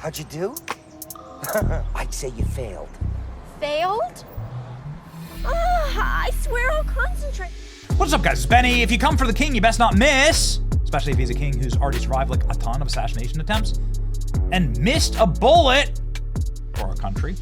How'd you do? I'd say you failed. Failed? I swear I'll concentrate. What's up, guys? It's Benny. If you come for the king, you best not miss. Especially if he's a king who's already survived like a ton of assassination attempts and missed a bullet for our country.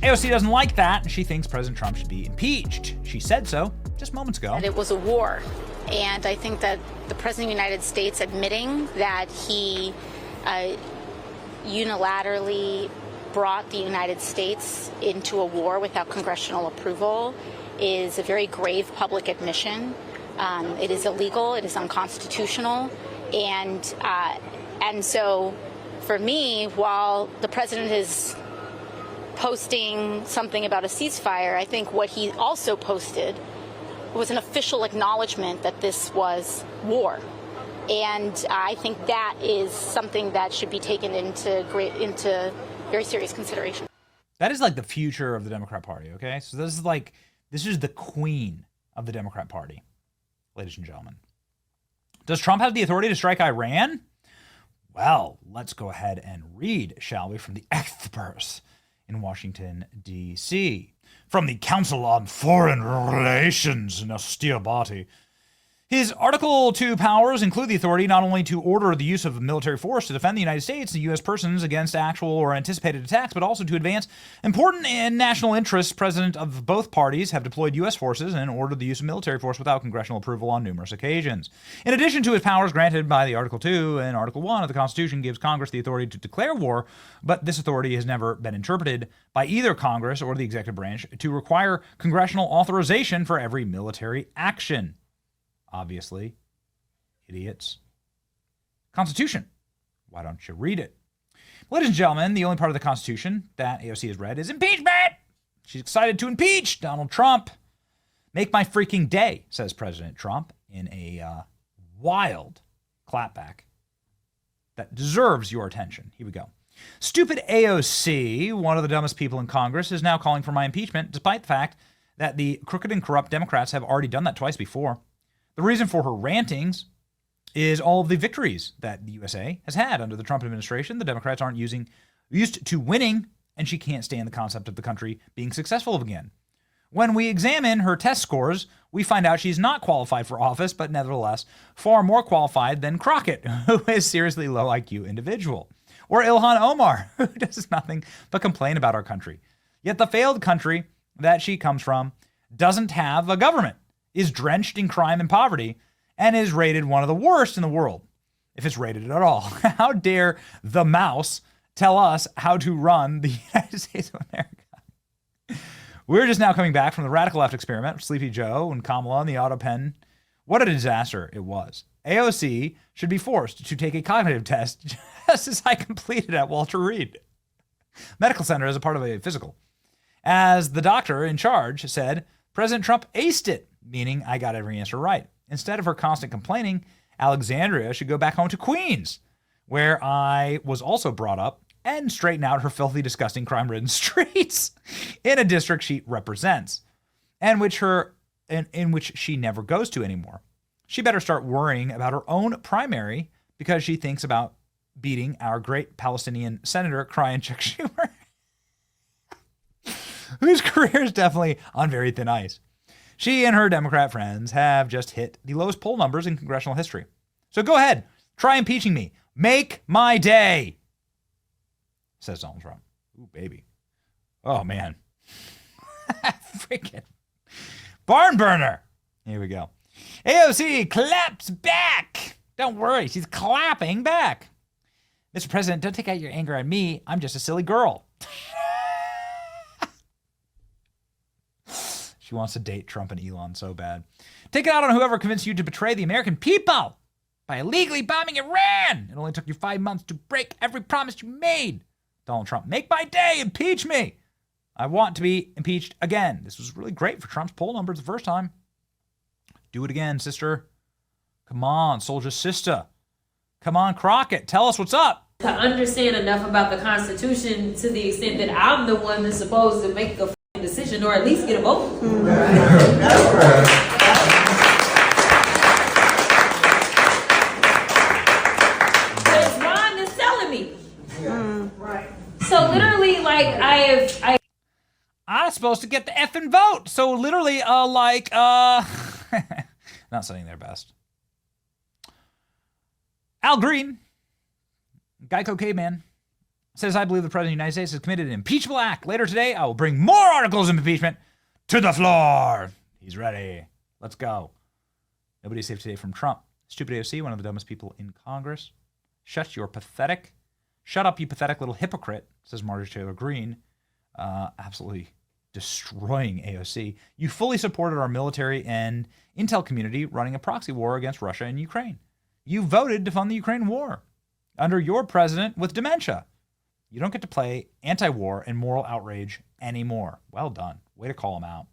AOC doesn't like that, and she thinks President Trump should be impeached. She said so just moments ago. That it was a war. And I think that the President of the United States admitting that he unilaterally brought the United States into a war without congressional approval is a very grave public admission. It is illegal, it is unconstitutional, and so for me, while the president is posting something about a ceasefire, I think what he also posted was an official acknowledgement that this was war. And I think that is something that should be taken into very serious consideration. That is like the future of the Democrat Party, okay? So this is the queen of the Democrat Party, ladies and gentlemen. Does Trump have the authority to strike Iran? Well, let's go ahead and read, shall we, from the experts in Washington, D.C. From the Council on Foreign Relations in austere body. His Article 2 powers include the authority not only to order the use of military force to defend the United States and U.S. persons against actual or anticipated attacks, but also to advance important and national interests. President of both parties have deployed U.S. forces and ordered the use of military force without congressional approval on numerous occasions. In addition to his powers granted by the Article 2 and Article 1 of the Constitution gives Congress the authority to declare war, but this authority has never been interpreted by either Congress or the executive branch to require congressional authorization for every military action. Obviously, idiots. Constitution. Why don't you read it? Ladies and gentlemen, the only part of the Constitution that AOC has read is impeachment. She's excited to impeach Donald Trump. Make my freaking day, says President Trump in a wild clapback that deserves your attention. Here we go. Stupid AOC, one of the dumbest people in Congress, is now calling for my impeachment, despite the fact that the crooked and corrupt Democrats have already done that twice before. The reason for her rantings is all of the victories that the USA has had under the Trump administration. The Democrats aren't used to winning, and she can't stand the concept of the country being successful again. When we examine her test scores, we find out she's not qualified for office, but nevertheless far more qualified than Crockett, who is a seriously low IQ individual, or Ilhan Omar, who does nothing but complain about our country. Yet the failed country that she comes from doesn't have a government, is drenched in crime and poverty, and is rated one of the worst in the world, if it's rated at all. How dare the mouse tell us how to run the United States of America? We're just now coming back from the radical left experiment with Sleepy Joe and Kamala and the auto pen. What a disaster it was. AOC should be forced to take a cognitive test just as I completed at Walter Reed Medical Center as a part of a physical. As the doctor in charge said, President Trump aced it, meaning I got every answer right. Instead of her constant complaining, Alexandria should go back home to Queens, where I was also brought up, and straighten out her filthy, disgusting, crime-ridden streets in a district she represents, and in which she never goes to anymore. She better start worrying about her own primary because she thinks about beating our great Palestinian senator, crying Chuck Schumer, whose career is definitely on very thin ice. She and her Democrat friends have just hit the lowest poll numbers in congressional history. So go ahead, try impeaching me. Make my day, says Donald Trump. Ooh, baby. Oh, man. Freaking barn burner. Here we go. AOC claps back. Don't worry, she's clapping back. Mr. President, don't take out your anger on me. I'm just a silly girl. She wants to date Trump and Elon so bad. Take it out on whoever convinced you to betray the American people by illegally bombing Iran. It only took you 5 months to break every promise you made. Donald Trump, make my day, impeach me. I want to be impeached again. This was really great for Trump's poll numbers the first time. Do it again, sister. Come on, soldier sister. Come on, Crockett, tell us what's up. To understand enough about the Constitution to the extent that I'm the one that's supposed to make the decision or at least get a vote. Because Ron is telling me not supposed to get the effing vote. So literally, not studying their best. Al Green, Geico Caveman, says, I believe the President of the United States has committed an impeachable act. Later today, I will bring more articles of impeachment to the floor. He's ready. Let's go. Nobody's safe today from Trump. Stupid AOC, one of the dumbest people in Congress. Shut up, you pathetic little hypocrite, says Marjorie Taylor Greene. Absolutely destroying AOC. You fully supported our military and intel community running a proxy war against Russia and Ukraine. You voted to fund the Ukraine war under your president with dementia. You don't get to play anti-war and moral outrage anymore. Well done. Way to call him out.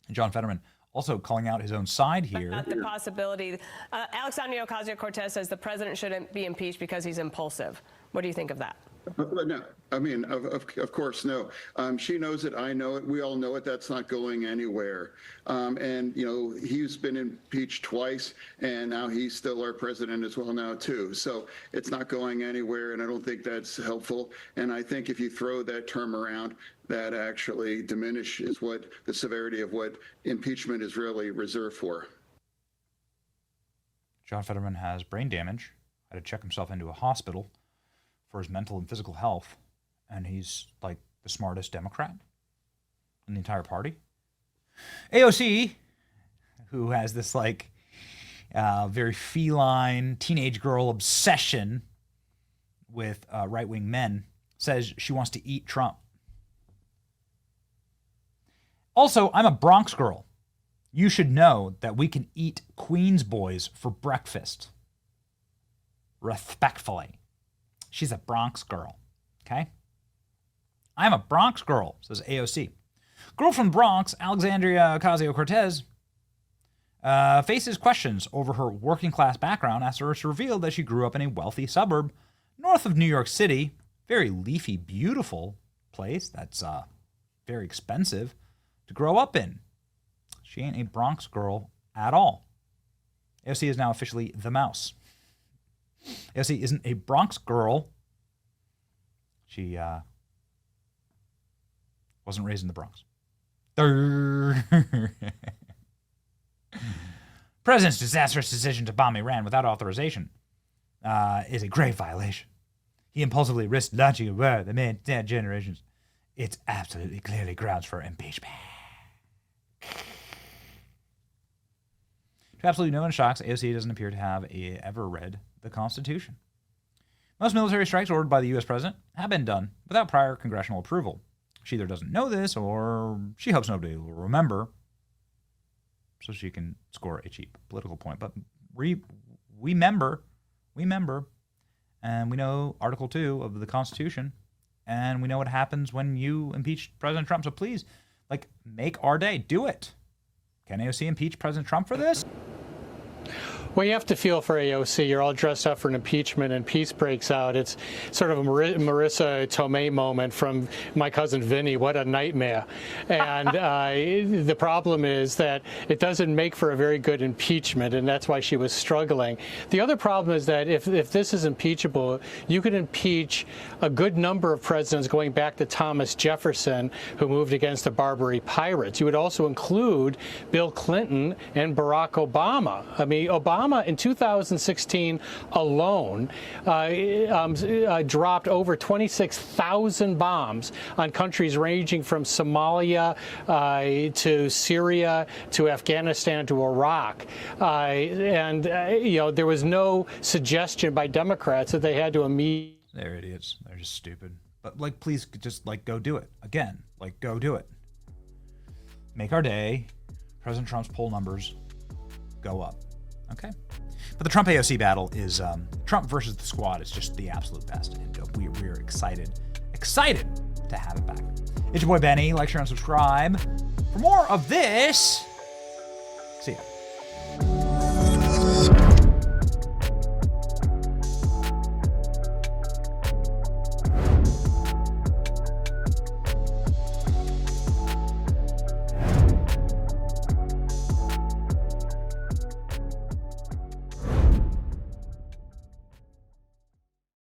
And John Fetterman also calling out his own side here. Not the possibility. Alexandria Ocasio Cortez says the president shouldn't be impeached because he's impulsive. What do you think of that? No, I mean, of course, no. She knows it. I know it. We all know it. That's not going anywhere. And, you know, he's been impeached twice, and now he's still our president as well now, too. So it's not going anywhere, and I don't think that's helpful. And I think if you throw that term around, that actually diminishes what the severity of what impeachment is really reserved for. John Fetterman has brain damage, had to check himself into a hospital for his mental and physical health, and he's like the smartest Democrat in the entire party. AOC, who has this like very feline teenage girl obsession with right-wing men, says she wants to eat Trump. Also, I'm a Bronx girl. You should know that we can eat Queens boys for breakfast. Respectfully. She's a Bronx girl, okay? I'm a Bronx girl, says AOC. Girl from Bronx, Alexandria Ocasio Cortez, faces questions over her working class background after it's revealed that she grew up in a wealthy suburb north of New York City. Very leafy, beautiful place that's very expensive to grow up in. She ain't a Bronx girl at all. AOC is now officially the mouse. AOC isn't a Bronx girl. She wasn't raised in the Bronx. President's disastrous decision to bomb Iran without authorization is a grave violation. He impulsively risked launching a war that may stand generations. It's absolutely clearly grounds for impeachment. To absolutely no one's shocks, AOC doesn't appear to have ever read the Constitution. Most military strikes ordered by the U.S. president have been done without prior congressional approval. She either doesn't know this or she hopes nobody will remember so she can score a cheap political point. But we member, and we know Article 2 of the Constitution, and we know what happens when you impeach President Trump. So please, make our day. Do it. Can AOC impeach President Trump for this? Well, you have to feel for AOC. You're all dressed up for an impeachment and peace breaks out. It's sort of a Marissa Tomei moment from My Cousin Vinny. What a nightmare. And the problem is that it doesn't make for a very good impeachment, and that's why she was struggling. The other problem is that if this is impeachable, you could impeach a good number of presidents going back to Thomas Jefferson, who moved against the Barbary Pirates. You would also include Bill Clinton and Barack Obama. I mean, Obama in 2016 alone dropped over 26,000 bombs on countries ranging from Somalia to Syria to Afghanistan to Iraq. There was no suggestion by Democrats that they had to immediately. They're idiots. They're just stupid. But please just go do it. Again, go do it. Make our day. President Trump's poll numbers go up. Okay. But the Trump AOC battle is Trump versus the squad is just the absolute best. And we're excited to have it back. It's your boy Benny. Like, share, and subscribe for more of this. See ya.